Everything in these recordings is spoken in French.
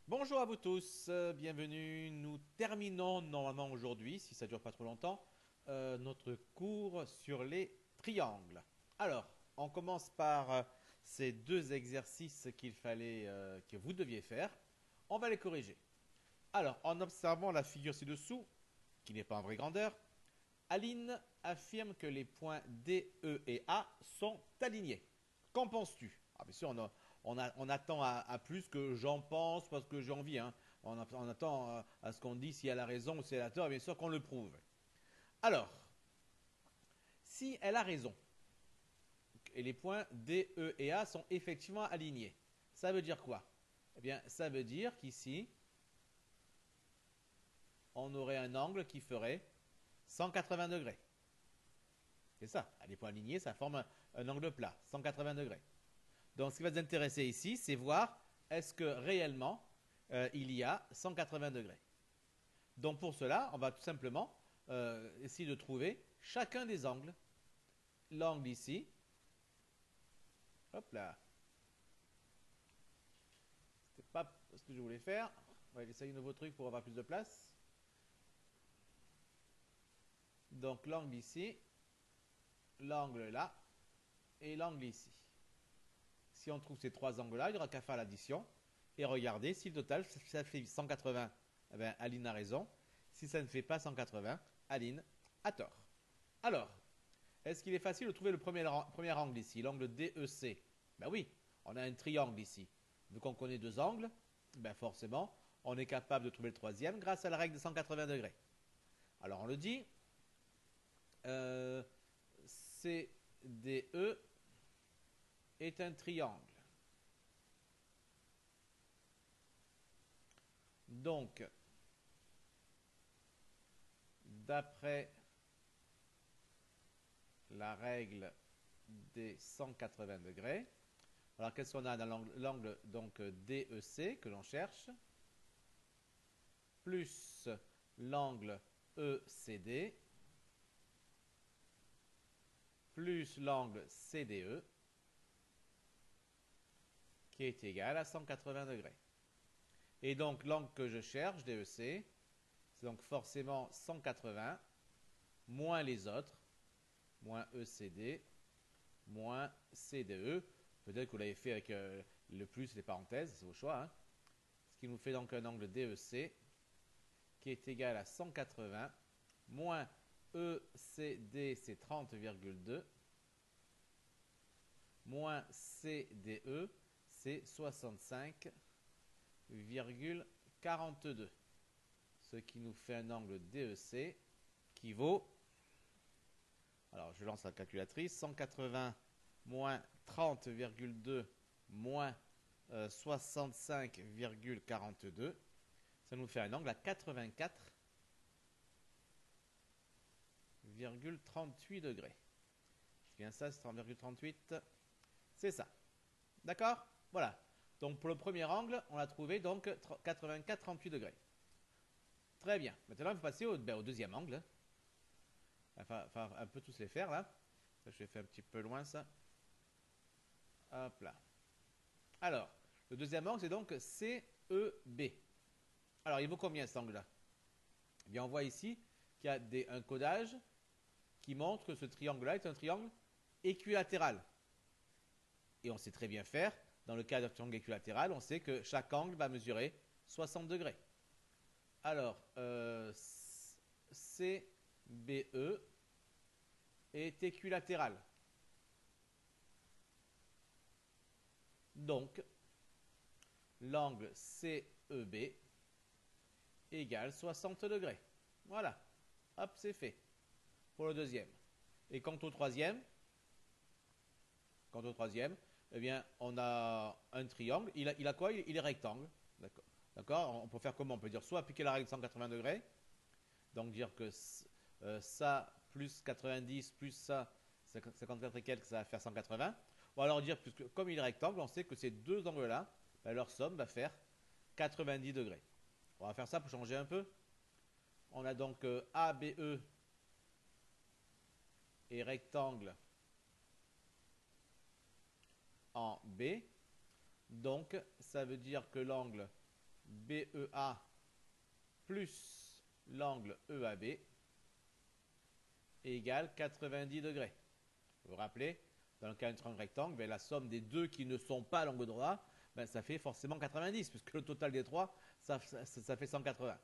Bonjour à vous tous, bienvenue. Nous terminons normalement aujourd'hui, si ça dure pas trop longtemps, notre cours sur les triangles. Alors, on commence par ces deux exercices que vous deviez faire. On va les corriger. Alors, en observant la figure ci-dessous, qui n'est pas en vraie grandeur, Aline affirme que les points D, E et A sont alignés. Qu'en penses-tu? Bien sûr, on attend à plus que j'en pense parce que j'ai envie. Hein. On attend à ce qu'on dise si elle a raison ou si elle a tort, et bien sûr qu'on le prouve. Alors, si elle a raison, et les points D, E et A sont effectivement alignés, ça veut dire quoi? Eh bien, ça veut dire qu'ici, on aurait un angle qui ferait 180 degrés. C'est ça. Les points alignés, ça forme un angle plat, 180 degrés. Donc, ce qui va nous intéresser ici, c'est voir est-ce que réellement il y a 180 degrés. Donc, pour cela, on va tout simplement essayer de trouver chacun des angles. L'angle ici, hop là, c'était pas ce que je voulais faire. On va essayer un nouveau truc pour avoir plus de place. Donc, l'angle ici, l'angle là et l'angle ici. Si on trouve ces trois angles-là, il n'y aura qu'à faire l'addition et regarder si le total, ça fait 180. Eh bien, Aline a raison. Si ça ne fait pas 180, Aline a tort. Alors, est-ce qu'il est facile de trouver le premier angle ici, l'angle DEC? Ben oui, on a un triangle ici. Vu qu'on connaît deux angles, ben forcément, on est capable de trouver le troisième grâce à la règle de 180 degrés. Alors on le dit, CDE est un triangle. Donc, d'après la règle des 180 degrés, alors qu'est-ce qu'on a dans l'angle donc DEC que l'on cherche, plus l'angle ECD, plus l'angle CDE, qui est égal à 180 degrés. Et donc l'angle que je cherche, DEC, c'est donc forcément 180, moins les autres, moins ECD, moins CDE. Peut-être que vous l'avez fait avec le plus, les parenthèses, c'est au choix. Hein. Ce qui nous fait donc un angle DEC qui est égal à 180, moins ECD, c'est 30,2, moins CDE, c'est 65,42. Ce qui nous fait un angle DEC qui vaut, alors je lance la calculatrice, 180 moins 30,2 moins 65,42. Ça nous fait un angle à 84,38 degrés. C'est bien ça, c'est 30,38. C'est ça. D'accord? Voilà. Donc pour le premier angle, on a trouvé donc 84,38 degrés. Très bien. Maintenant, il faut passer au deuxième angle. Il va falloir un peu tous les faire là. Ça, je vais faire un petit peu loin ça. Hop là. Alors, le deuxième angle, c'est donc CEB. Alors, il vaut combien cet angle-là? Eh bien, on voit ici qu'il y a un codage qui montre que ce triangle-là est un triangle équilatéral. Et on sait très bien faire, dans le cas d'un triangle équilatéral, on sait que chaque angle va mesurer 60 degrés. Alors, CBE est équilatéral. Donc, l'angle CEB égale 60 degrés. Voilà. Hop, c'est fait. Pour le deuxième. Et quant au troisième, eh bien, on a un triangle. Il a quoi? Il est rectangle. D'accord. On peut faire comment? On peut dire soit appliquer la règle de 180 degrés, donc dire que ça plus 90 plus ça, 54 et quelques, ça va faire 180. Ou alors dire, puisque comme il est rectangle, on sait que ces deux angles-là, ben, leur somme va faire 90 degrés. On va faire ça pour changer un peu. On a donc ABE et rectangle en B. Donc, ça veut dire que l'angle BEA plus l'angle EAB égale 90 degrés. Vous vous rappelez, dans le cas d'un triangle rectangle, ben, la somme des deux qui ne sont pas à l'angle droit, ben, ça fait forcément 90, puisque le total des trois, ça fait 180.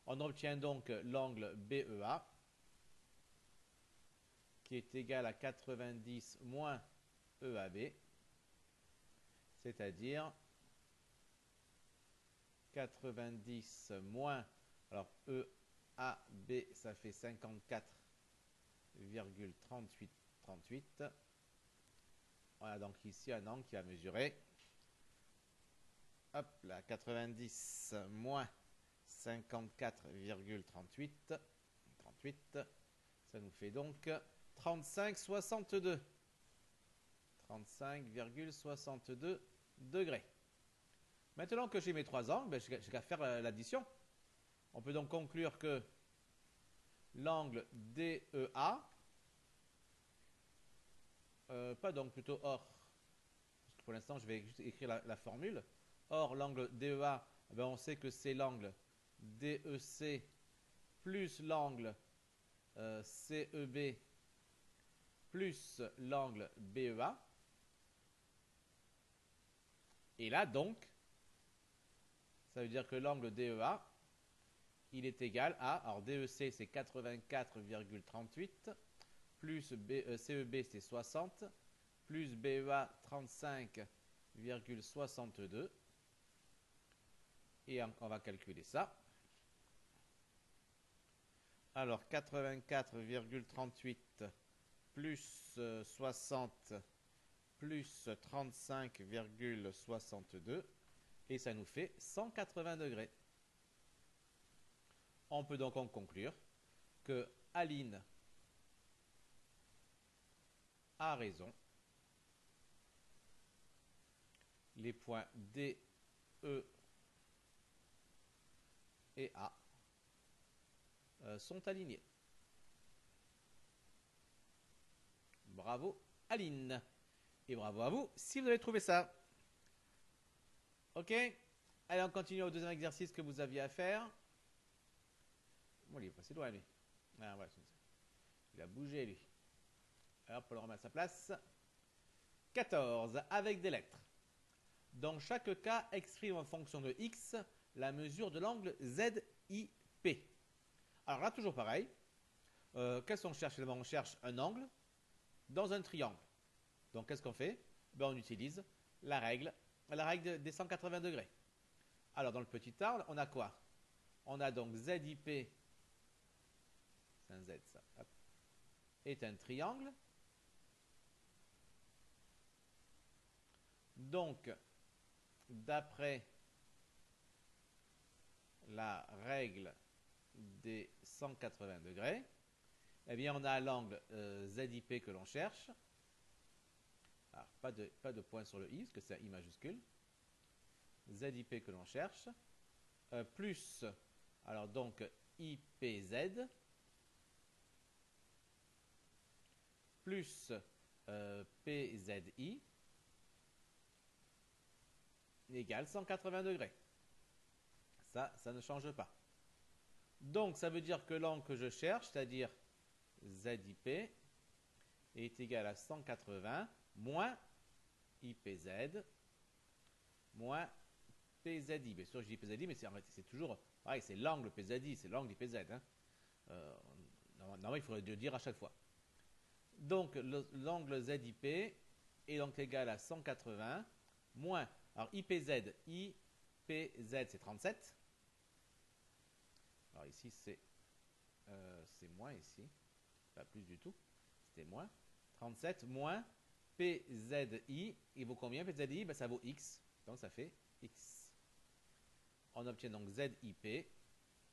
On obtient donc l'angle BEA, qui est égal à 90 moins EAB, c'est-à-dire 90 moins, alors EAB, ça fait 54,3838. On a donc ici un angle qui va mesurer, hop là, 90 moins 54,38, 38, ça nous fait donc 35,62. 35,62 degrés. Maintenant que j'ai mes trois angles, ben, j'ai qu'à faire l'addition. On peut donc conclure que l'angle DEA, pas donc plutôt or, parce que pour l'instant je vais juste écrire la formule. Or, l'angle DEA, ben, on sait que c'est l'angle DEC plus l'angle CEB plus l'angle BEA. Et là, donc, ça veut dire que l'angle DEA, il est égal à, alors DEC c'est 84,38, plus CEB c'est 60, plus BEA 35,62. Et on va calculer ça. Alors 84,38 plus 60 plus 35,62 et ça nous fait 180 degrés. On peut donc en conclure que Aline a raison. Les points D, E et A sont alignés. Bravo Aline. Et bravo à vous si vous avez trouvé ça. Ok. Allez, on continue au deuxième exercice que vous aviez à faire. Bon, il est passé loin lui. Ah, ouais, il a bougé lui. Hop, on le remet à sa place. 14. Avec des lettres. Dans chaque cas, exprime en fonction de x la mesure de l'angle ZIP. Alors là, toujours pareil. Qu'est-ce qu'on cherche? On cherche un angle dans un triangle. Donc, qu'est-ce qu'on fait? Ben, on utilise la règle des 180 degrés. Alors, dans le petit arbre, on a quoi? On a donc ZIP, c'est un Z ça, hop, est un triangle. Donc, d'après la règle des 180 degrés, eh bien, on a l'angle ZIP que l'on cherche. Alors, pas de point sur le I, parce que c'est un I majuscule. ZIP que l'on cherche. Plus, alors donc, IPZ. Plus PZI. Égale 180 degrés. Ça ne change pas. Donc, ça veut dire que l'angle que je cherche, c'est-à-dire ZIP, est égal à 180 moins IPZ moins PZI. Bien sûr, je dis PZI, mais c'est toujours pareil, c'est l'angle PZI, c'est l'angle IPZ. Hein. Normalement, il faudrait le dire à chaque fois. Donc, l'angle ZIP est donc égal à 180 moins, alors IPZ c'est 37. Alors ici, c'est moins ici, pas plus du tout, c'était moins. 37 moins PZI, il vaut combien PZI? Ben, ça vaut X, donc ça fait X. On obtient donc ZIP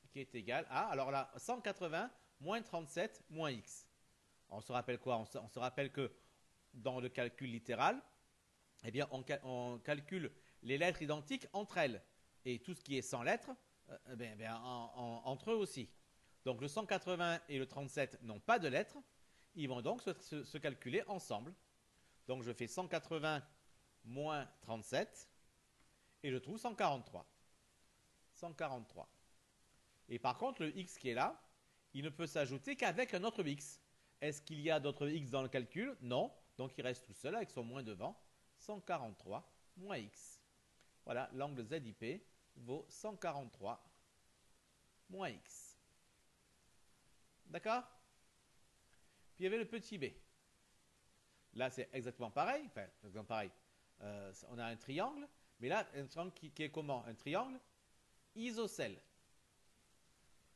qui est égal à, alors là, 180 moins 37 moins X. On se rappelle quoi? On se rappelle que dans le calcul littéral, eh bien, on calcule les lettres identiques entre elles. Et tout ce qui est sans lettres, entre eux aussi. Donc le 180 et le 37 n'ont pas de lettres. Ils vont donc se calculer ensemble. Donc je fais 180 moins 37 et je trouve 143. 143. Et par contre, le x qui est là, il ne peut s'ajouter qu'avec un autre x. Est-ce qu'il y a d'autres x dans le calcul? Non. Donc il reste tout seul avec son moins devant. 143 moins x. Voilà, l'angle ZIP vaut 143 moins x. D'accord? Puis il y avait le petit b. Là, c'est exactement pareil. Enfin, exactement pareil. On a un triangle. Mais là, un triangle qui est comment? Un triangle isocèle.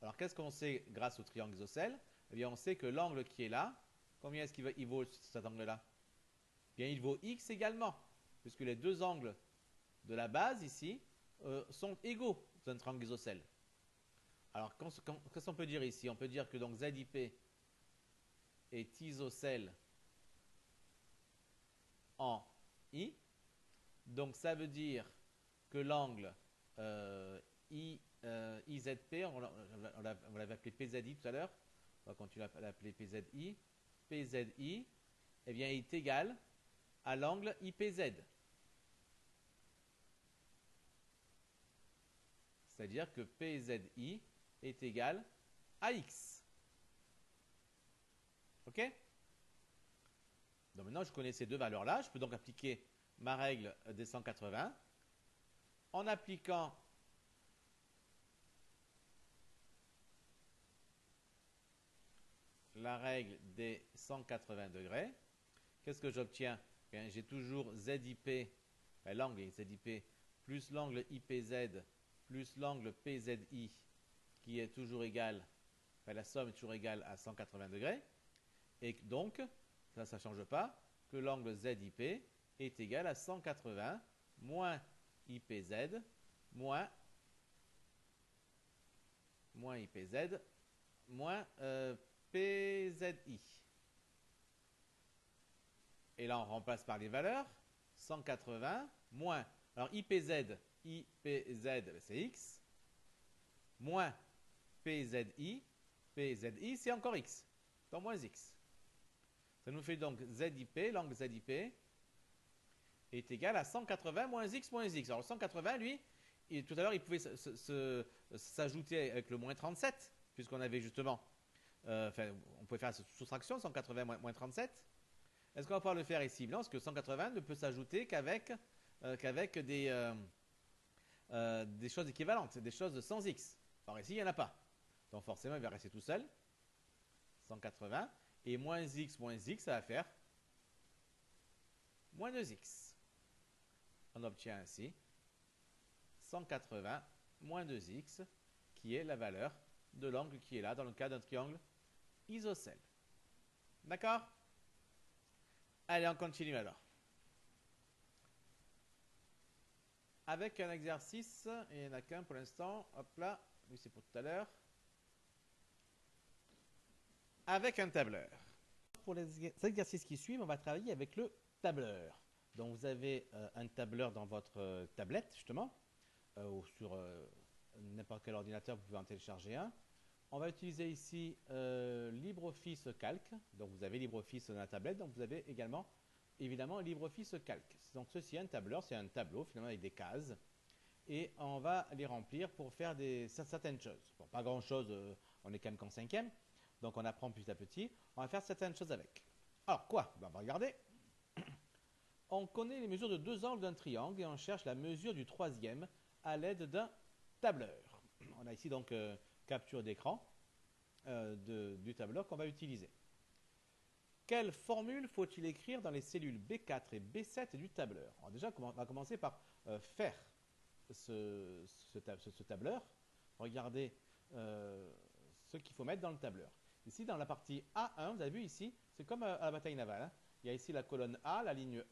Alors, qu'est-ce qu'on sait grâce au triangle isocèle? Eh bien, on sait que l'angle qui est là, combien est-ce qu'il vaut cet angle-là? Bien, il vaut x également, puisque les deux angles de la base ici sont égaux dans un triangle isocèle. Alors, qu'est-ce qu'on peut dire ici? On peut dire que donc ZIP est isocèle en I. Donc, ça veut dire que l'angle IZP, on l'avait appelé PZI tout à l'heure, on va continuer à l'appeler PZI, PZI, eh bien, est égal à l'angle IPZ. C'est-à-dire que PZI est égal à X. OK? Donc maintenant, je connais ces deux valeurs-là. Je peux donc appliquer ma règle des 180. En appliquant la règle des 180 degrés, qu'est-ce que j'obtiens? J'ai toujours ZIP, l'angle ZIP, plus l'angle IPZ, plus l'angle PZI, qui est toujours égal, la somme est toujours égale à 180 degrés. Et donc, ça ne change pas, que l'angle ZIP est égal à 180 moins IPZ moins IPZ moins PZI. Et là, on remplace par les valeurs. 180 moins. Alors, IPZ, c'est X. Moins PZI. PZI, c'est encore X. Donc, moins X. Ça nous fait donc ZIP, l'angle ZIP est égal à 180 moins X moins X. Alors, 180, lui, tout à l'heure, il pouvait s'ajouter avec le moins 37, puisqu'on avait justement... on pouvait faire cette soustraction, 180 moins 37. Est-ce qu'on va pouvoir le faire ici? Non, parce que 180 ne peut s'ajouter qu'avec des choses équivalentes, des choses sans x. Alors ici, il n'y en a pas. Donc forcément, il va rester tout seul. 180. Et moins x, ça va faire moins 2x. On obtient ainsi 180 moins 2x, qui est la valeur de l'angle qui est là, dans le cas d'un triangle isocèle. D'accord? Allez, on continue alors. Avec un exercice, et il n'y en a qu'un pour l'instant. Hop là, lui c'est pour tout à l'heure. Avec un tableur. Pour les exercices qui suivent, on va travailler avec le tableur. Donc vous avez un tableur dans votre tablette, justement, ou sur n'importe quel ordinateur, vous pouvez en télécharger un. On va utiliser ici LibreOffice Calc. Donc vous avez LibreOffice dans la tablette, donc vous avez également évidemment LibreOffice Calc. Donc ceci est un tableur, c'est un tableau finalement avec des cases. Et on va les remplir pour faire certaines choses. Bon, pas grand chose, on est quand même qu'en 5e, donc on apprend petit à petit. On va faire certaines choses avec. Alors quoi? On va regarder. On connaît les mesures de deux angles d'un triangle et on cherche la mesure du troisième à l'aide d'un tableur. On a ici donc capture d'écran du tableur qu'on va utiliser. Quelle formule faut-il écrire dans les cellules B4 et B7 du tableur? Alors déjà, on va commencer par faire ce tableur. Regardez ce qu'il faut mettre dans le tableur. Ici, dans la partie A1, vous avez vu ici, c'est comme à la bataille navale. Hein. Il y a ici la colonne A, la ligne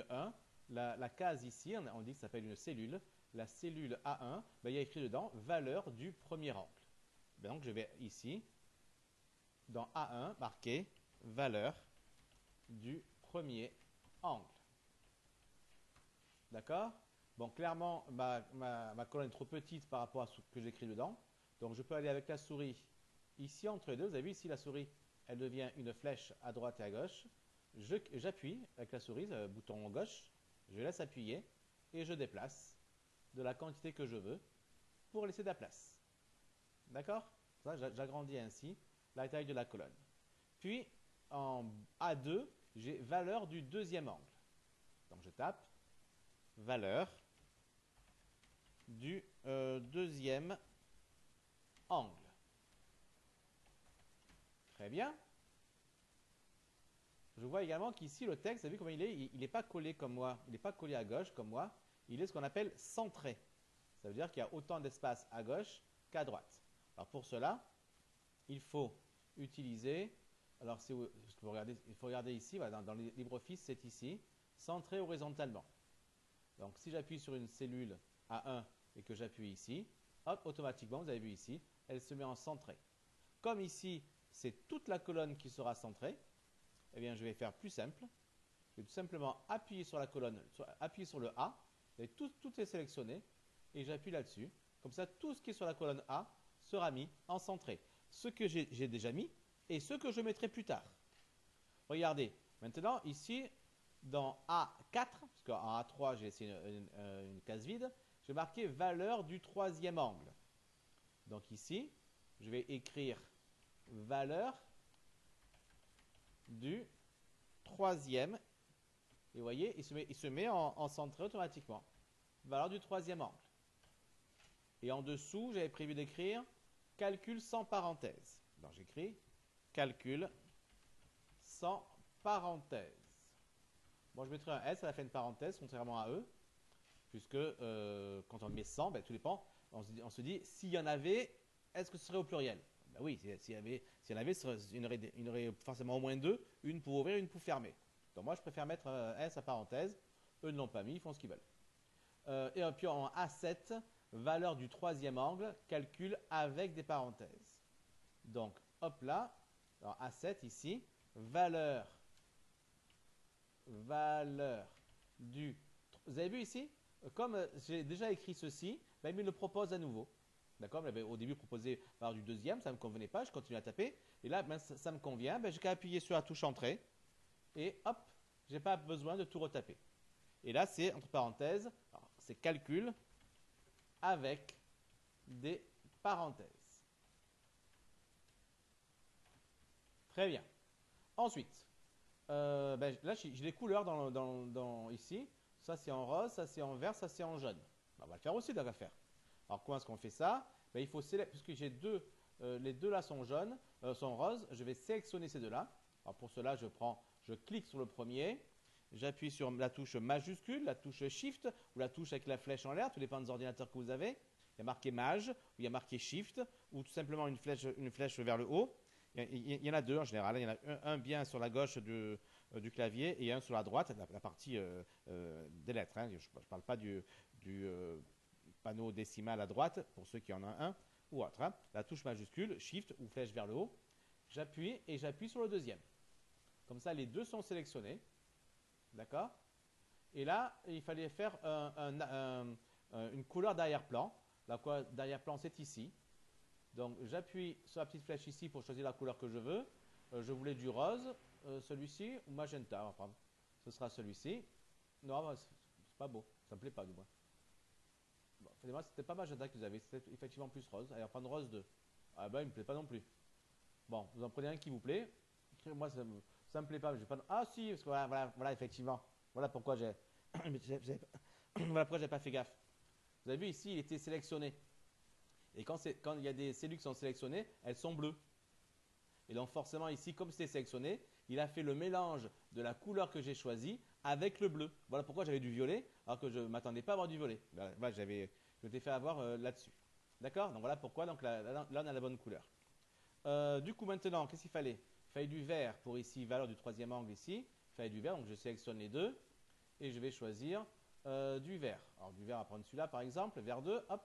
1, la case ici, on dit que ça s'appelle une cellule. La cellule A1, ben, il y a écrit dedans valeur du premier angle. Ben, donc je vais ici, dans A1, marquer valeur du premier angle. D'accord? Bon, clairement, ma colonne est trop petite par rapport à ce que j'écris dedans. Donc, je peux aller avec la souris ici entre les deux. Vous avez vu ici la souris, elle devient une flèche à droite et à gauche. J'appuie avec la souris, bouton gauche. Je laisse appuyer et je déplace de la quantité que je veux pour laisser de la place. D'accord? J'agrandis ainsi la taille de la colonne. Puis, en A2, j'ai valeur du deuxième angle. Donc, je tape valeur du deuxième angle. Très bien. Je vois également qu'ici, le texte, vous avez vu comment il est? Il n'est pas collé comme moi. Il n'est pas collé à gauche comme moi. Il est ce qu'on appelle centré. Ça veut dire qu'il y a autant d'espace à gauche qu'à droite. Alors, pour cela, il faut utiliser... Alors, il faut regarder ici. Voilà, dans LibreOffice, c'est ici. Centré horizontalement. Donc, si j'appuie sur une cellule A1 et que j'appuie ici, hop, automatiquement, vous avez vu ici, elle se met en centré. Comme ici, c'est toute la colonne qui sera centrée, eh bien, je vais faire plus simple. Je vais tout simplement appuyer sur la colonne, appuyer sur le A, et tout est sélectionné, et j'appuie là-dessus. Comme ça, tout ce qui est sur la colonne A sera mis en centré. Ce que j'ai déjà mis et ce que je mettrai plus tard. Regardez, maintenant, ici, dans A4, parce qu'en A3, j'ai laissé une case vide, je vais marquer valeur du troisième angle. Donc ici, je vais écrire valeur du troisième. Et vous voyez, il se met en centré automatiquement. Valeur du troisième angle. Et en dessous, j'avais prévu d'écrire calcul sans parenthèse. Donc j'écris calcul sans parenthèse. Bon, je mettrai un S à la fin de parenthèse, contrairement à eux, puisque quand on met 100, ben, tout dépend. On se dit, s'il y en avait, est-ce que ce serait au pluriel? Ben oui, s'il y en avait, il y en aurait forcément au moins deux, une pour ouvrir, une pour fermer. Donc moi, je préfère mettre un S à parenthèse. Eux ne l'ont pas mis, ils font ce qu'ils veulent. Et puis en A7, valeur du troisième angle, calcul avec des parenthèses. Donc, hop là, alors A7 ici, valeur du... Vous avez vu ici? Comme j'ai déjà écrit ceci, ben, il me le propose à nouveau. D'accord? Il m'avait au début proposé valeur du deuxième, ça ne me convenait pas, je continue à taper. Et là, ben, ça me convient, ben, j'ai qu'à appuyer sur la touche entrée. Et hop, je n'ai pas besoin de tout retaper. Et là, c'est entre parenthèses, c'est calcul avec des parenthèses. Très bien. Ensuite, ben, là, j'ai les couleurs ici. Ça, c'est en rose, ça, c'est en vert, ça, c'est en jaune. Ben, on va le faire aussi, on va faire. Alors, comment est-ce qu'on fait ça? Ben, il faut sélectionner, puisque j'ai les deux là sont jaunes, sont roses, je vais sélectionner ces deux-là. Alors, pour cela, je clique sur le premier, j'appuie sur la touche majuscule, la touche Shift, ou la touche avec la flèche en l'air, tout dépend des ordinateurs que vous avez. Il y a marqué Maj, ou il y a marqué Shift, ou tout simplement une flèche vers le haut. Il y en a deux en général. Il y en a un bien sur la gauche du clavier et un sur la droite, la partie des lettres. Hein. Je ne parle pas du panneau décimal à droite, pour ceux qui en ont un, ou autre. Hein. La touche majuscule, Shift ou flèche vers le haut. J'appuie et j'appuie sur le deuxième. Comme ça, les deux sont sélectionnés. D'accord? Et là, il fallait faire une couleur d'arrière-plan. La couleur d'arrière-plan, c'est ici. Donc, j'appuie sur la petite flèche ici pour choisir la couleur que je veux. Je voulais du rose, celui-ci, ou magenta. On va prendre. Ce sera celui-ci. Non, c'est pas beau. Ça me plaît pas, du moins. Bon, c'était pas magenta que vous avez. C'était effectivement plus rose. Allez, on va prendre rose 2. Ah ben, il me plaît pas non plus. Bon, vous en prenez un qui vous plaît. Moi, ça me plaît pas. Mais je vais pas... Ah si, parce que voilà, effectivement. Voilà pourquoi j'ai... voilà pourquoi j'ai pas fait gaffe. Vous avez vu ici, il était sélectionné. Et quand il y a des cellules qui sont sélectionnées, elles sont bleues. Et donc forcément ici, comme c'était sélectionné, il a fait le mélange de la couleur que j'ai choisie avec le bleu. Voilà pourquoi j'avais du violet, alors que je ne m'attendais pas à avoir du violet. Voilà, je m'étais fait avoir là-dessus. D'accord? Donc voilà pourquoi. Donc là, on a la bonne couleur. Du coup, maintenant, qu'est-ce qu'il fallait? Il fallait du vert pour ici, valeur du troisième angle ici. Il fallait du vert, donc je sélectionne les deux. Et je vais choisir du vert. Alors du vert, on va prendre celui-là par exemple, vert 2, hop.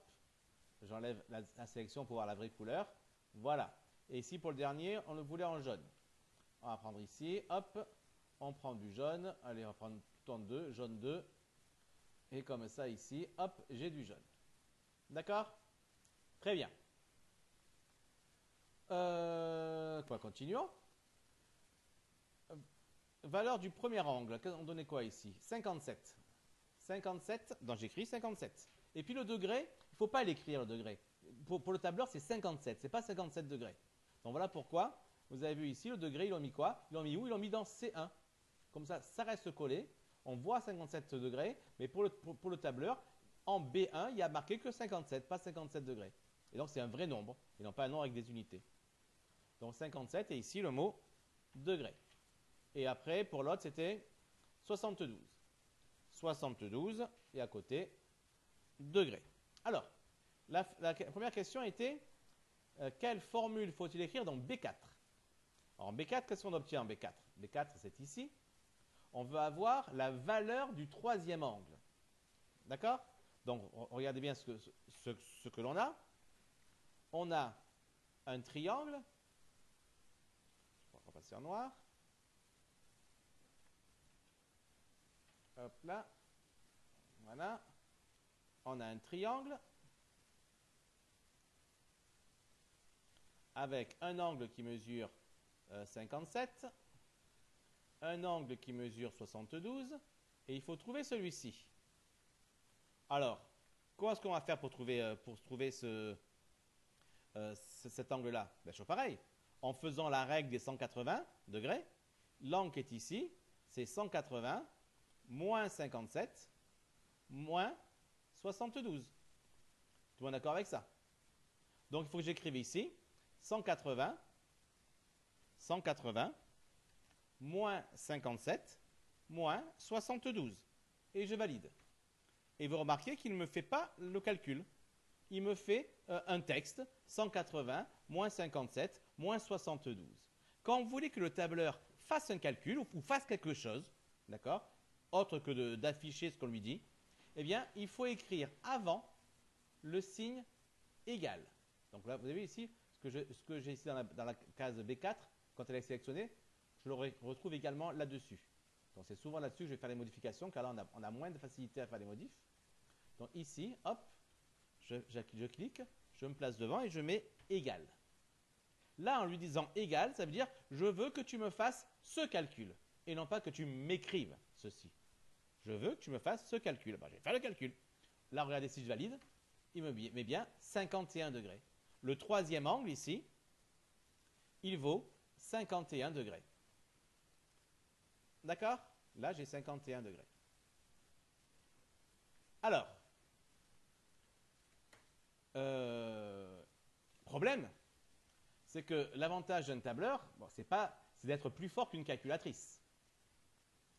J'enlève la sélection pour voir la vraie couleur. Voilà. Et ici, pour le dernier, on le voulait en jaune. On va prendre ici, hop. On prend du jaune. Allez, on va prendre tout en deux, jaune 2. Et comme ça, ici, hop, j'ai du jaune. D'accord? Très bien. Continuons. Valeur du premier angle. On donnait quoi ici? 57. 57, donc j'écris 57. Et puis le degré, il faut pas l'écrire le degré. Pour le tableur, c'est 57, c'est pas 57 degrés. Donc voilà pourquoi, vous avez vu ici, le degré, ils l'ont mis quoi? Ils l'ont mis où? Ils l'ont mis dans C1. Comme ça reste collé. On voit 57 degrés, mais pour le tableur, en B1, il y a marqué que 57, pas 57 degrés. Et donc c'est un vrai nombre, et non pas un nombre avec des unités. Donc 57, et ici le mot degré. Et après, pour l'autre, c'était 72. 72, et à côté, degré. Alors, la première question était, quelle formule faut-il écrire dans B4? Alors, en B4, qu'est-ce qu'on obtient en B4? B4, c'est ici. On veut avoir la valeur du troisième angle. D'accord? Donc, regardez bien ce que l'on a. On a un triangle. Je vais repasser en noir. Hop là. Voilà. On a un triangle avec un angle qui mesure 57, un angle qui mesure 72, et il faut trouver celui-ci. Alors, comment est-ce qu'on va faire pour trouver cet angle-là? Ben, toujours pareil. En faisant la règle des 180 degrés, l'angle qui est ici, c'est 180 moins 57 moins 72. Tout le monde d'accord avec ça? Donc, il faut que j'écrive ici 180 moins 57 moins 72. Et je valide. Et vous remarquez qu'il ne me fait pas le calcul. Il me fait un texte 180 moins 57 moins 72. Quand vous voulez que le tableur fasse un calcul ou fasse quelque chose, d'accord, autre que d'afficher ce qu'on lui dit, eh bien, il faut écrire avant le signe égal. Donc là, vous avez vu ici, ce que j'ai ici dans la case B4, quand elle est sélectionnée, je le retrouve également là-dessus. Donc c'est souvent là-dessus que je vais faire les modifications, car là, on a moins de facilité à faire les modifs. Donc ici, hop, je clique, je me place devant et je mets égal. Là, en lui disant égal, ça veut dire je veux que tu me fasses ce calcul et non pas que tu m'écrives ceci. Je veux que tu me fasses ce calcul. Ben, je vais faire le calcul. Là, regardez si je valide, il me met bien 51 degrés. Le troisième angle ici, il vaut 51 degrés. D'accord? Là, j'ai 51 degrés. Alors, problème, c'est que l'avantage d'un tableur, bon, c'est d'être plus fort qu'une calculatrice.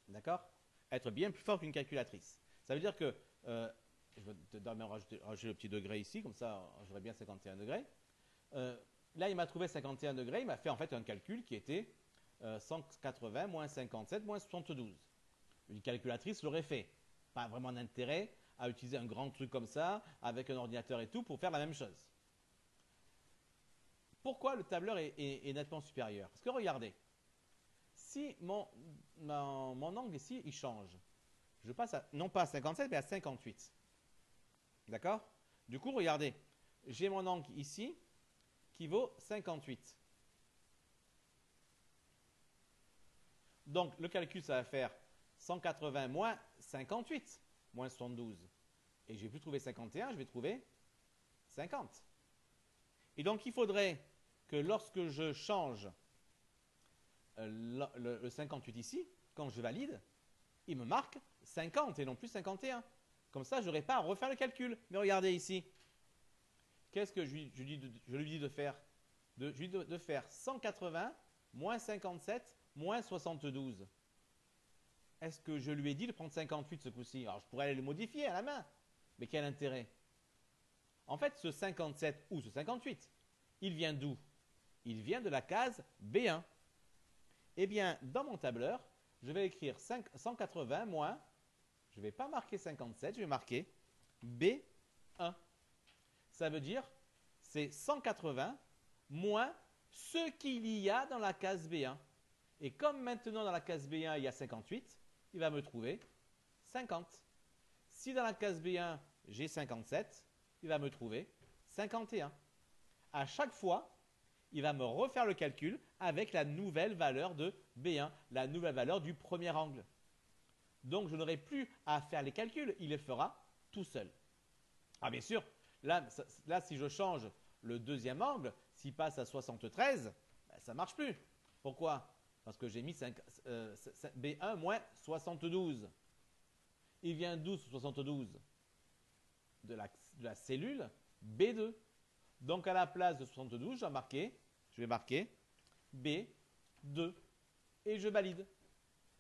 D'accord? Être bien plus fort qu'une calculatrice. Ça veut dire que, je vais rajouter le petit degré ici, comme ça j'aurai bien 51 degrés. Là, il m'a trouvé 51 degrés, il m'a fait en fait un calcul qui était 180 moins 57 moins 72. Une calculatrice l'aurait fait. Pas vraiment d'intérêt à utiliser un grand truc comme ça, avec un ordinateur et tout, pour faire la même chose. Pourquoi le tableur est nettement supérieur? Parce que regardez, si mon angle ici, il change, je passe non pas à 57, mais à 58. D'accord? Du coup, regardez, j'ai mon angle ici qui vaut 58. Donc, le calcul, ça va faire 180 moins 58, moins 72. Et je vais plus trouver 51, je vais trouver 50. Et donc, il faudrait que lorsque je change le 58 ici, quand je valide, il me marque 50 et non plus 51. Comme ça, je n'aurai pas à refaire le calcul. Mais regardez ici. Qu'est-ce que je lui dis de faire? Je lui dis de faire 180 moins 57 moins 72. Est-ce que je lui ai dit de prendre 58 ce coup-ci? Alors, je pourrais aller le modifier à la main. Mais quel intérêt? En fait, ce 57 ou ce 58, il vient d'où? Il vient de la case B1. Eh bien, dans mon tableur, je vais écrire 180 moins, je ne vais pas marquer 57, je vais marquer B1. Ça veut dire, c'est 180 moins ce qu'il y a dans la case B1. Et comme maintenant dans la case B1, il y a 58, il va me trouver 50. Si dans la case B1, j'ai 57, il va me trouver 51. À chaque fois, il va me refaire le calcul avec la nouvelle valeur de B1, la nouvelle valeur du premier angle. Donc, je n'aurai plus à faire les calculs, il les fera tout seul. Ah, bien sûr, Là, si je change le deuxième angle, s'il passe à 73, ben, ça ne marche plus. Pourquoi? Parce que j'ai mis B1 moins 72. Il vient d'où 72? De la cellule B2. Donc à la place de 72, je vais marquer B2 et je valide.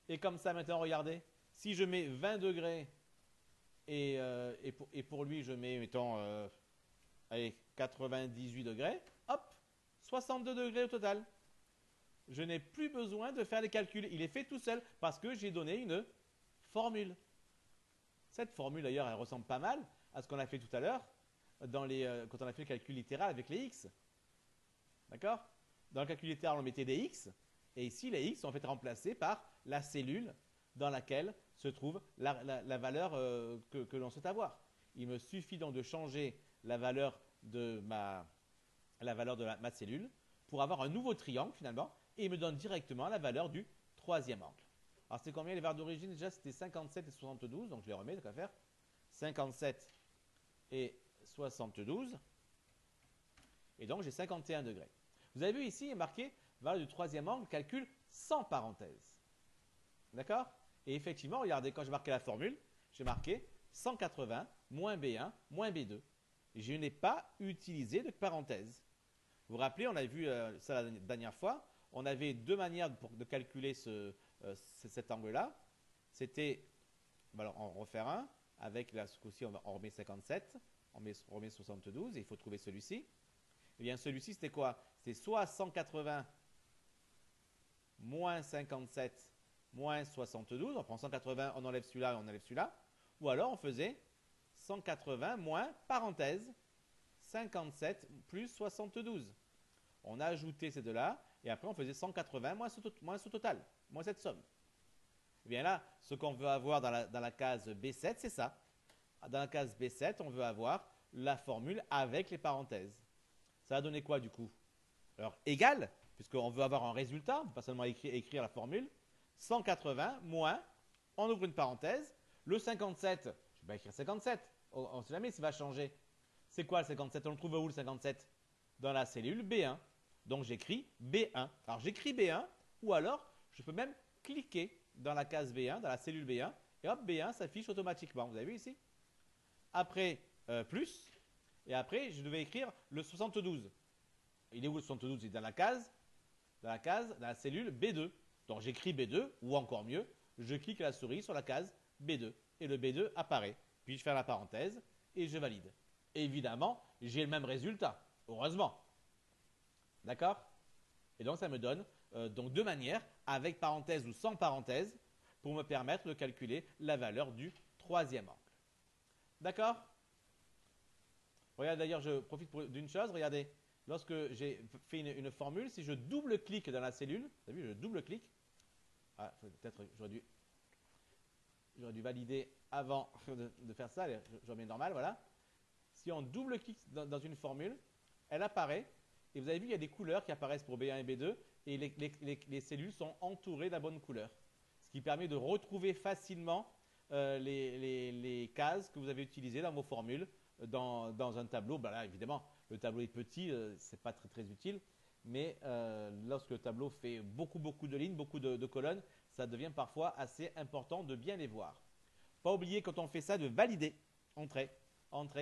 Et comme ça maintenant, regardez, si je mets 20 degrés et pour lui je mets, mettons, allez, 98 degrés, hop, 62 degrés au total. Je n'ai plus besoin de faire les calculs. Il est fait tout seul parce que j'ai donné une formule. Cette formule d'ailleurs, elle ressemble pas mal à ce qu'on a fait tout à l'heure quand on a fait le calcul littéral avec les x. D'accord? Dans le calcul littéral, on mettait des x. Et ici, les x sont en fait remplacés par la cellule dans laquelle se trouve la valeur que l'on souhaite avoir. Il me suffit donc de changer la valeur de ma cellule pour avoir un nouveau triangle finalement. Et il me donne directement la valeur du troisième angle. Alors c'est combien les valeurs d'origine? Déjà c'était 57 et 72, donc je les remets, donc à faire 57 et 72. Et donc j'ai 51 degrés. Vous avez vu ici, il est marqué valeur du troisième angle, calcul sans parenthèse. D'accord? Et effectivement, regardez, quand j'ai marqué la formule, j'ai marqué 180 moins B1 moins B2. Je n'ai pas utilisé de parenthèse. Vous vous rappelez, on a vu ça la dernière fois. On avait deux manières de calculer cet angle-là. C'était, on va en refaire un, avec ce coup-ci, on remet 57, on remet 72, et il faut trouver celui-ci. Eh bien, celui-ci, c'était quoi? C'était soit 180 moins 57 moins 72, on prend 180, on enlève celui-là, on enlève celui-là. Ou alors, on faisait 180 moins, parenthèse, 57 plus 72. On a ajouté ces deux-là, et après on faisait 180 moins ce total, moins cette somme. Et bien là, ce qu'on veut avoir dans la case B7, c'est ça. Dans la case B7, on veut avoir la formule avec les parenthèses. Ça va donner quoi du coup? Alors, égal, puisqu'on veut avoir un résultat, pas seulement écrire la formule, 180 moins, on ouvre une parenthèse, le 57, je vais écrire 57, on ne sait jamais s'il va changer. C'est quoi le 57? On le trouve où le 57? Dans la cellule B1. Donc j'écris B1. Alors j'écris B1 ou alors je peux même cliquer dans la case B1, dans la cellule B1 et hop, B1 s'affiche automatiquement. Vous avez vu ici? Après, plus et après je devais écrire le 72. Il est où le 72? Il est dans la cellule B2. Donc j'écris B2 ou encore mieux, je clique la souris sur la case B2 et le B2 apparaît. Puis je ferme la parenthèse et je valide. Évidemment, j'ai le même résultat. Heureusement. D'accord? Et donc ça me donne donc deux manières, avec parenthèse ou sans parenthèse, pour me permettre de calculer la valeur du troisième angle. D'accord? Regarde d'ailleurs, je profite d'une chose, regardez, lorsque j'ai fait une formule, si je double-clique dans la cellule, vous avez vu, je double-clique, peut-être j'aurais dû valider avant de faire ça, je remets normal, voilà. Si on double-clique dans une formule, elle apparaît. Et vous avez vu, il y a des couleurs qui apparaissent pour B1 et B2 et les cellules sont entourées de la bonne couleur. Ce qui permet de retrouver facilement les cases que vous avez utilisées dans vos formules dans un tableau. Ben là, évidemment, le tableau est petit, ce n'est pas très, très utile. Mais lorsque le tableau fait beaucoup de lignes, beaucoup de colonnes, ça devient parfois assez important de bien les voir. Pas oublier quand on fait ça de valider entrée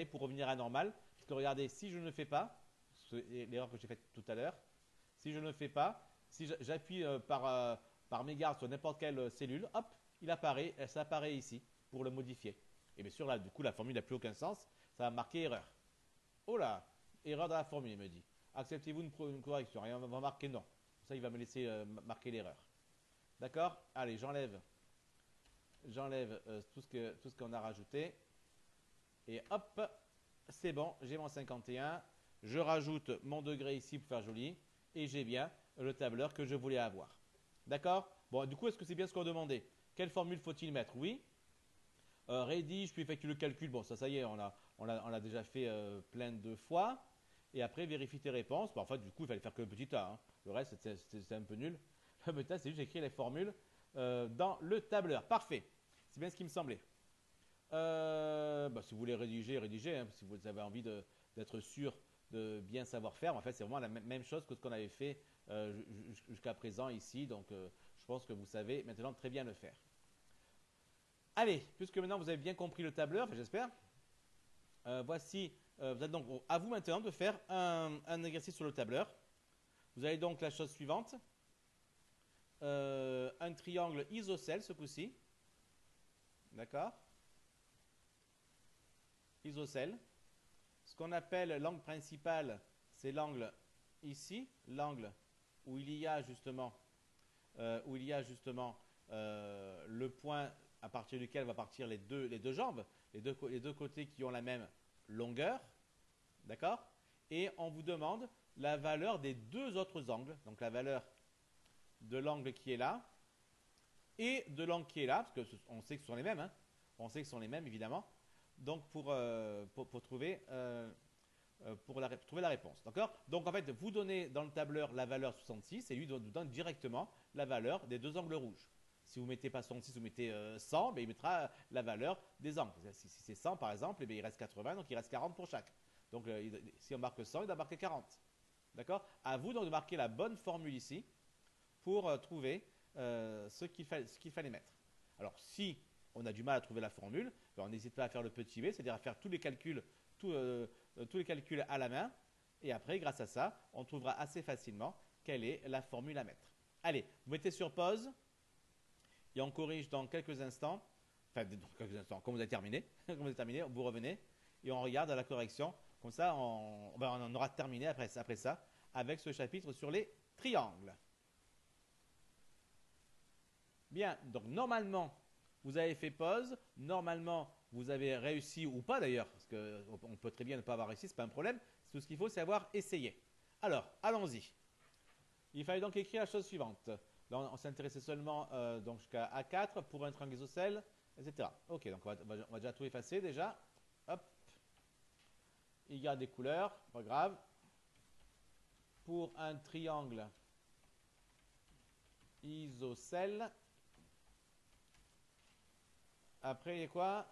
pour revenir à normal. Parce que regardez, si je ne le fais pas, l'erreur que j'ai faite tout à l'heure, si je ne le fais pas, si j'appuie par mégarde sur n'importe quelle cellule, hop, ça apparaît ici pour le modifier. Et bien sûr, là, du coup, la formule n'a plus aucun sens, ça va marquer erreur. Oh là, erreur dans la formule, il me dit. Acceptez-vous une correction? Et on va marquer non. Ça, il va me laisser marquer l'erreur. D'accord? Allez, j'enlève tout ce qu'on a rajouté. Et hop, c'est bon, j'ai mon 51. Je rajoute mon degré ici pour faire joli. Et j'ai bien le tableur que je voulais avoir. D'accord? Bon, du coup, est-ce que c'est bien ce qu'on demandait? Quelle formule faut-il mettre? Oui. Rédige, puis effectue le calcul. Bon, ça y est, on l'a déjà fait plein de fois. Et après, vérifie tes réponses. Bon, en fait, du coup, il fallait faire que le petit a. Hein. Le reste, c'est un peu nul. Le petit a, c'est juste écrire les formules dans le tableur. Parfait. C'est bien ce qui me semblait. Si vous voulez rédiger, rédigez. Hein, si vous avez envie d'être sûr de bien savoir faire. En fait, c'est vraiment la même chose que ce qu'on avait fait jusqu'à présent ici. Donc, je pense que vous savez maintenant très bien le faire. Allez, puisque maintenant vous avez bien compris le tableur, enfin, j'espère. Voici, vous êtes donc à vous maintenant de faire un exercice sur le tableur. Vous avez donc la chose suivante. Un triangle isocèle ce coup-ci. D'accord? Isocèle. Ce qu'on appelle l'angle principal, c'est l'angle ici, l'angle où il y a justement, le point à partir duquel va partir les deux jambes, les deux côtés qui ont la même longueur, d'accord? Et on vous demande la valeur des deux autres angles, donc la valeur de l'angle qui est là et de l'angle qui est là, parce qu'on sait que ce sont les mêmes, hein? On sait que ce sont les mêmes évidemment, donc pour trouver trouver la réponse. D'accord? Donc en fait, vous donnez dans le tableur la valeur 66 et lui vous donne directement la valeur des deux angles rouges. Si vous ne mettez pas 66, vous mettez 100, ben il mettra la valeur des angles. Si c'est 100 par exemple, ben il reste 80, donc il reste 40 pour chaque. Donc si on marque 100, il doit marquer 40. D'accord? À vous donc de marquer la bonne formule ici pour trouver ce qu'il fallait mettre. Alors si on a du mal à trouver la formule, ben, on n'hésite pas à faire le petit b, c'est-à-dire à faire tous les calculs à la main. Et après, grâce à ça, on trouvera assez facilement quelle est la formule à mettre. Allez, vous mettez sur pause et on corrige dans quelques instants. Enfin, dans quelques instants, quand vous avez terminé, vous revenez et on regarde la correction. Comme ça, on aura terminé après ça avec ce chapitre sur les triangles. Bien, donc normalement, vous avez fait pause. Normalement, vous avez réussi ou pas d'ailleurs, parce qu'on peut très bien ne pas avoir réussi, ce n'est pas un problème. Tout ce qu'il faut, c'est avoir essayé. Alors, allons-y. Il fallait donc écrire la chose suivante. Là, on s'intéressait seulement donc jusqu'à A4 pour un triangle isocèle, etc. Ok, donc on va déjà tout effacer déjà. Hop. Il garde des couleurs, pas grave. Pour un triangle isocèle. Après, il y a quoi?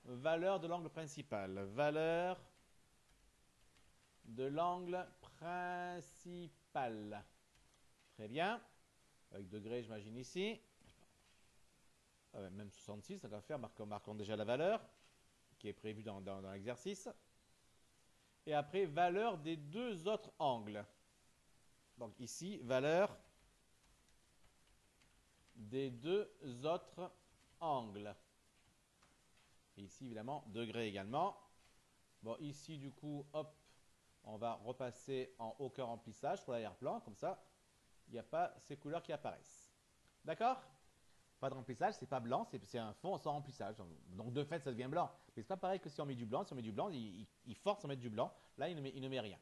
Valeur de l'angle principal. Valeur de l'angle principal. Très bien. Avec degré, j'imagine ici. Même 66, ça va faire. Marquons déjà la valeur qui est prévue dans l'exercice. Et après, valeur des deux autres angles. Donc ici, valeur des deux autres angles. Et ici, évidemment, degré également. Bon, ici, du coup, hop, on va repasser en aucun remplissage pour l'arrière-plan. Comme ça, il n'y a pas ces couleurs qui apparaissent. D'accord? Pas de remplissage, c'est pas blanc, c'est un fond sans remplissage. Donc, de fait, ça devient blanc. Mais c'est pas pareil que si on met du blanc. Si on met du blanc, il force à mettre du blanc. Là, il ne met rien.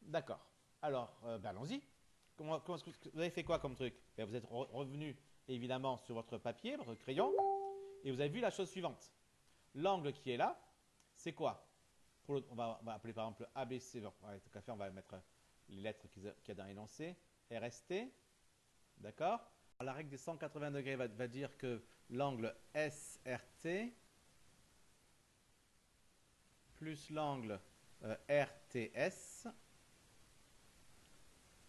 D'accord. Alors, allons-y. Vous avez fait quoi comme truc? Vous êtes revenu, évidemment, sur votre papier, votre crayon. Et vous avez vu la chose suivante. L'angle qui est là, c'est quoi? On va appeler par exemple ABC. Bon, tout à fait, on va mettre les lettres qu'il y a dans l'énoncé. RST. D'accord? La règle des 180 degrés va dire que l'angle SRT plus l'angle RTS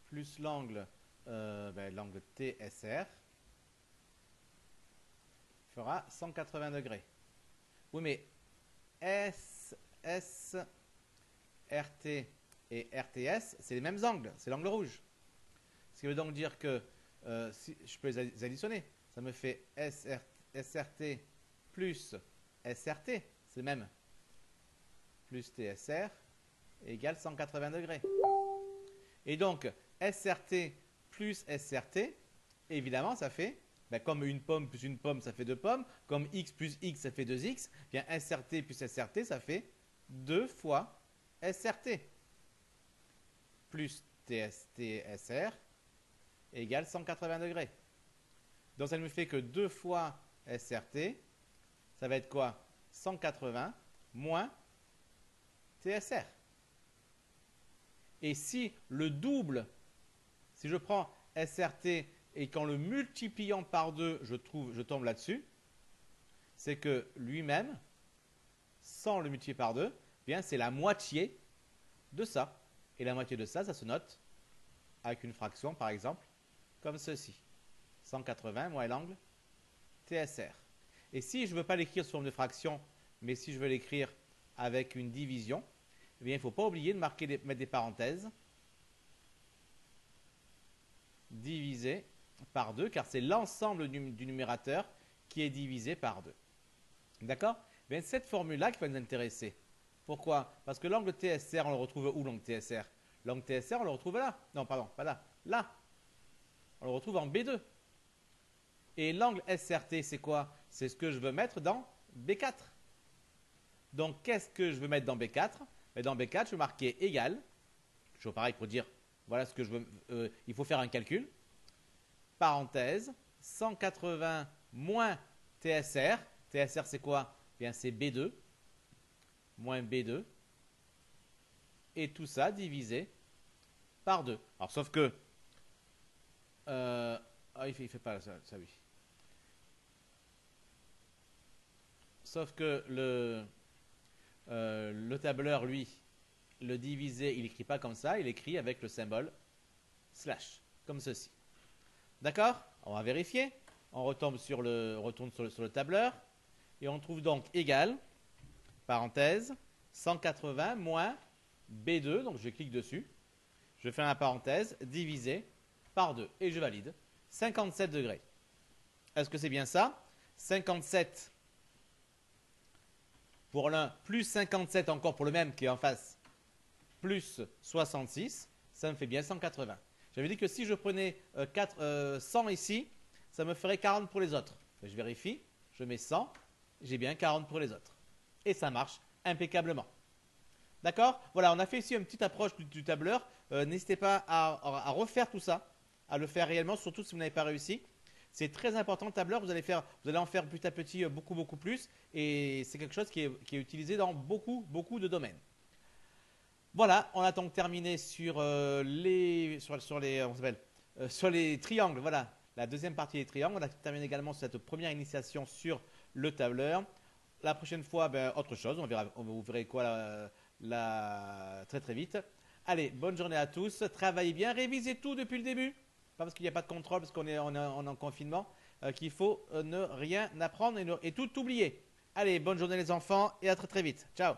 plus l'angle TSR fera 180 degrés. Oui, mais SRT et RTS, c'est les mêmes angles, c'est l'angle rouge. Ce qui veut donc dire que si je peux les additionner, ça me fait SRT plus SRT, c'est le même, plus TSR égale 180 degrés. Et donc, SRT plus SRT, évidemment, ça fait, comme une pomme plus une pomme, ça fait deux pommes, comme X plus X, ça fait 2X, bien SRT plus SRT, ça fait 2 fois SRT plus TSR égale 180 degrés. Donc, ça ne me fait que 2 fois SRT, ça va être quoi? 180 moins TSR. Et si le double, si je prends SRT et qu'en le multipliant par 2, je tombe là-dessus, c'est que lui-même, sans le multiplier par 2, bien c'est la moitié de ça. Et la moitié de ça, ça se note avec une fraction, par exemple, comme ceci. 180 moins l'angle TSR. Et si je ne veux pas l'écrire sous forme de fraction, mais si je veux l'écrire avec une division, eh bien, il ne faut pas oublier de mettre des parenthèses. Divisé par 2, car c'est l'ensemble du numérateur qui est divisé par 2. D'accord? Bien, cette formule-là qui va nous intéresser. Pourquoi? Parce que l'angle TSR, on le retrouve où, l'angle TSR? L'angle TSR, on le retrouve là. Non, pardon, pas là. Là. On le retrouve en B2. Et l'angle SRT, c'est quoi? C'est ce que je veux mettre dans B4. Donc, qu'est-ce que je veux mettre dans B4? Et dans B4, je vais marquer égal. Toujours pareil pour dire, voilà ce que je veux. Il faut faire un calcul. Parenthèse, 180 moins TSR. TSR, c'est quoi? Bien, c'est B2. Moins B2. Et tout ça divisé par 2. Alors, sauf que... il fait pas ça, oui. Sauf que le tableur, lui, le divisé, il n'écrit pas comme ça, il écrit avec le symbole slash, comme ceci. D'accord? On va vérifier. On retourne sur le tableur et on trouve donc égal, parenthèse, 180 moins B2, donc je clique dessus, je fais la parenthèse, divisé par 2 et je valide. 57 degrés. Est-ce que c'est bien ça? 57 pour l'un, plus 57 encore pour le même qui est en face, plus 66, ça me fait bien 180. J'avais dit que si je prenais 100 ici, ça me ferait 40 pour les autres. Je vérifie, je mets 100, j'ai bien 40 pour les autres. Et ça marche impeccablement. D'accord? Voilà, on a fait ici une petite approche du tableur. N'hésitez pas à refaire tout ça, à le faire réellement, surtout si vous n'avez pas réussi. C'est très important le tableur, vous allez en faire petit à petit beaucoup plus. Et c'est quelque chose qui est utilisé dans beaucoup de domaines. Voilà, on a donc terminé sur les triangles. Voilà, la deuxième partie des triangles. On a terminé également cette première initiation sur le tableur. La prochaine fois, autre chose. Vous verrez quoi très vite. Allez, bonne journée à tous. Travaillez bien, révisez tout depuis le début. Pas parce qu'il n'y a pas de contrôle, parce qu'on est en confinement, qu'il faut ne rien apprendre et tout oublier. Allez, bonne journée les enfants et à très vite. Ciao.